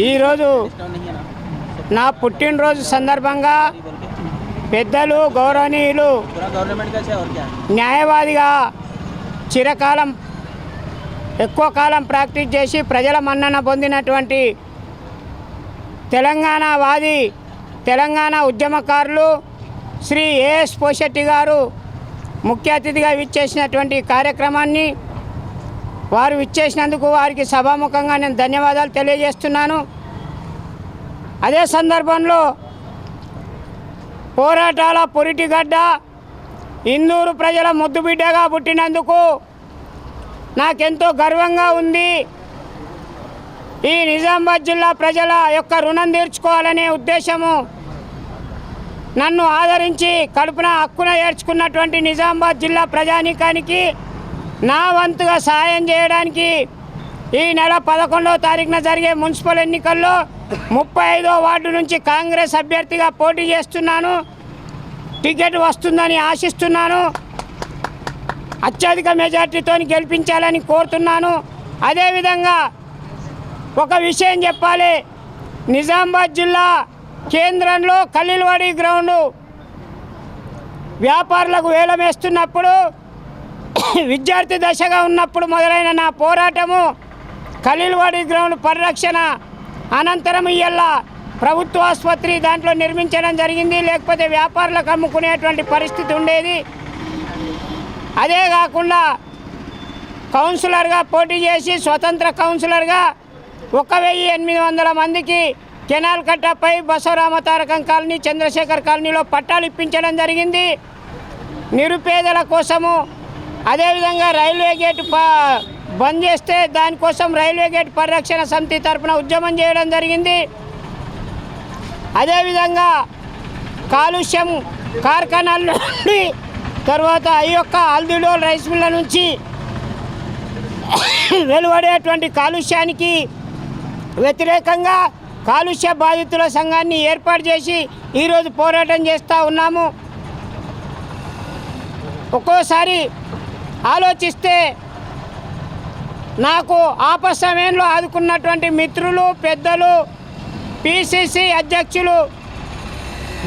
ఈరోజు నా పుట్టినరోజు సందర్భంగా పెద్దలు గౌరవనీయులు న్యాయవాదిగా చిరకాలం ఎక్కువ కాలం ప్రాక్టీస్ చేసి ప్రజల మన్నన పొందినటువంటి తెలంగాణ ఉద్యమకారులు శ్రీ ఏఎస్ పోషెట్టి గారు ముఖ్య అతిథిగా విచ్చేసినటువంటి కార్యక్రమాన్ని వారు విచ్చేసినందుకు వారికి సభాముఖంగా నేను ధన్యవాదాలు తెలియజేస్తున్నాను. అదే సందర్భంలో పోరాటాల పురిటిగడ్డ ఇందూరు ప్రజల ముద్దుబిడ్డగా పుట్టినందుకు నాకెంతో గర్వంగా ఉంది. ఈ నిజామాబాద్ జిల్లా ప్రజల యొక్క రుణం తీర్చుకోవాలనే ఉద్దేశము నన్ను ఆదరించి కడుపున హక్కున ఏడ్చుకున్నటువంటి నిజామాబాద్ జిల్లా ప్రజానీకానికి నా వంతుగా సహాయం చేయడానికి ఈ నెల 11వ తారీఖున జరిగే మున్సిపల్ ఎన్నికల్లో 35వ వార్డు నుంచి కాంగ్రెస్ అభ్యర్థిగా పోటీ చేస్తున్నాను. టికెట్ వస్తుందని ఆశిస్తున్నాను. అత్యధిక మెజార్టీతో గెలిపించాలని కోరుతున్నాను. అదేవిధంగా ఒక విషయం చెప్పాలి. నిజామాబాద్ జిల్లా కేంద్రంలో ఖలీల్వాడి గ్రౌండు వ్యాపారులకు వేలం వేస్తున్నప్పుడు విద్యార్థి దశగా ఉన్నప్పుడు మొదలైన నా పోరాటము ఖలీల్వాడి గ్రౌండ్ పరిరక్షణ అనంతరం ఇయ్యాల ప్రభుత్వ ఆసుపత్రి దాంట్లో నిర్మించడం జరిగింది. లేకపోతే వ్యాపారులకు అమ్ముకునేటువంటి పరిస్థితి ఉండేది. అదే కాకుండా కౌన్సిలర్గా పోటీ చేసి స్వతంత్ర కౌన్సిలర్గా 1800 మందికి కెనాల్ కట్టపై బసవరామ తారకం కాలనీ చంద్రశేఖర్ కాలనీలో పట్టాలు ఇప్పించడం జరిగింది నిరుపేదల కోసము. అదేవిధంగా రైల్వే గేటు బంద్ చేస్తే దానికోసం రైల్వే గేట్ పరిరక్షణ సమితి తరఫున ఉద్యమం చేయడం జరిగింది. అదేవిధంగా కాలుష్యం కార్ఖానాల నుండి తర్వాత ఈ యొక్క ఆల్దిడోల్ రైస్ మిల్ల నుంచి వెలువడేటువంటి కాలుష్యానికి వ్యతిరేకంగా కాలుష్య బాధితుల సంఘాన్ని ఏర్పాటు చేసి ఈరోజు పోరాటం చేస్తూ ఉన్నాము. ఒక్కోసారి ఆలోచిస్తే నాకు ఆపసమయంలో ఆదుకున్నటువంటి మిత్రులు పెద్దలు పిసిసి అధ్యక్షులు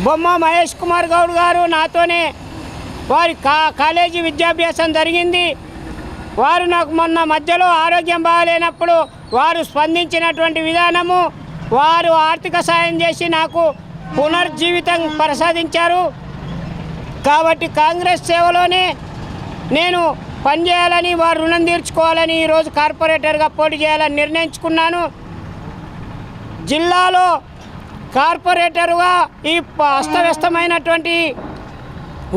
బొమ్మ మహేష్ కుమార్ గౌడ్ గారు నాతోనే వారి కాలేజీ విద్యాభ్యాసం జరిగింది. వారు నాకు మొన్న మధ్యలో ఆరోగ్యం బాగాలేనప్పుడు వారు స్పందించినటువంటి విధానము, వారు ఆర్థిక సాయం చేసి నాకు పునర్జీవితం ప్రసాదించారు. కాబట్టి కాంగ్రెస్ సేవలోనే నేను పనిచేయాలని వారు రుణం తీర్చుకోవాలని ఈరోజు కార్పొరేటర్గా పోటీ చేయాలని నిర్ణయించుకున్నాను. జిల్లాలో కార్పొరేటర్గా ఈ అస్తవ్యస్తమైనటువంటి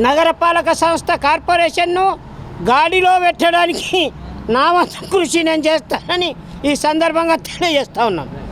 నగరపాలక సంస్థ కార్పొరేషన్ను గాడిలో పెట్టడానికి నా వంతు కృషి నేను చేస్తానని ఈ సందర్భంగా తెలియజేస్తా ఉన్నాను.